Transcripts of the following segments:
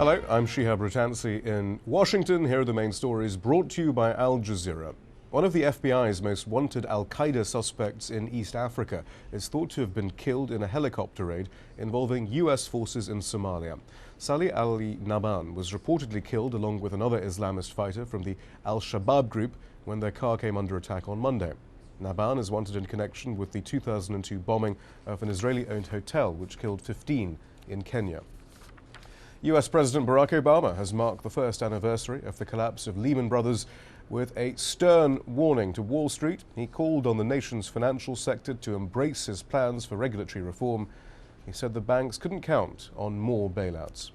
Hello, I'm Shihab Ratansi in Washington. Here are the main stories brought to you by Al Jazeera. One of the FBI's most wanted al-Qaeda suspects in East Africa is thought to have been killed in a helicopter raid involving U.S. forces in Somalia. Salih al-Naban was reportedly killed along with another Islamist fighter from the al-Shabaab group when their car came under attack on Monday. Naban is wanted in connection with the 2002 bombing of an Israeli-owned hotel which killed 15 in Kenya. US President Barack Obama has marked the first anniversary of the collapse of Lehman Brothers with a stern warning to Wall Street. He called on the nation's financial sector to embrace his plans for regulatory reform. He said the banks couldn't count on more bailouts.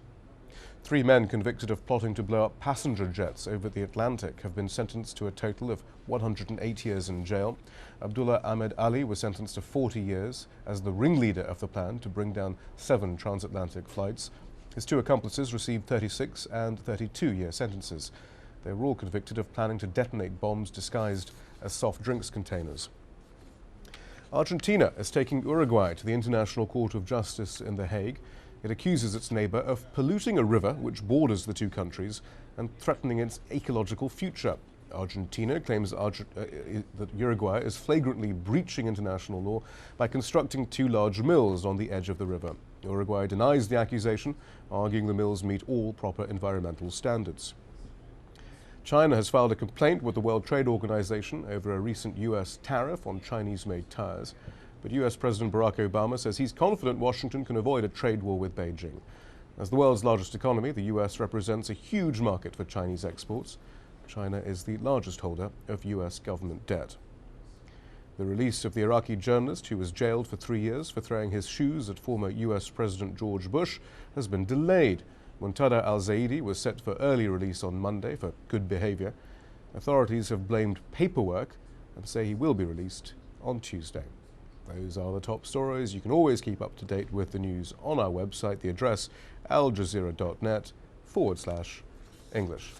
3 men convicted of plotting to blow up passenger jets over the Atlantic have been sentenced to a total of 108 years in jail. Abdullah Ahmed Ali was sentenced to 40 years as the ringleader of the plan to bring down 7 transatlantic flights. His 2 accomplices received 36 and 32-year sentences. They were all convicted of planning to detonate bombs disguised as soft drinks containers. Argentina is taking Uruguay to the International Court of Justice in The Hague. It accuses its neighbor of polluting a river which borders the 2 countries and threatening its ecological future. Argentina claims that Uruguay is flagrantly breaching international law by constructing 2 large mills on the edge of the river. Uruguay denies the accusation, arguing the mills meet all proper environmental standards. China has filed a complaint with the World Trade Organization over a recent U.S. tariff on Chinese-made tires. But U.S. President Barack Obama says he's confident Washington can avoid a trade war with Beijing. As the world's largest economy, the U.S. represents a huge market for Chinese exports. China is the largest holder of U.S. government debt. The release of the Iraqi journalist who was jailed for 3 years for throwing his shoes at former U.S. President George Bush has been delayed. Muntada al-Zaidi was set for early release on Monday for good behavior. Authorities have blamed paperwork and say he will be released on Tuesday. Those are the top stories. You can always keep up to date with the news on our website. The address aljazeera.net/English.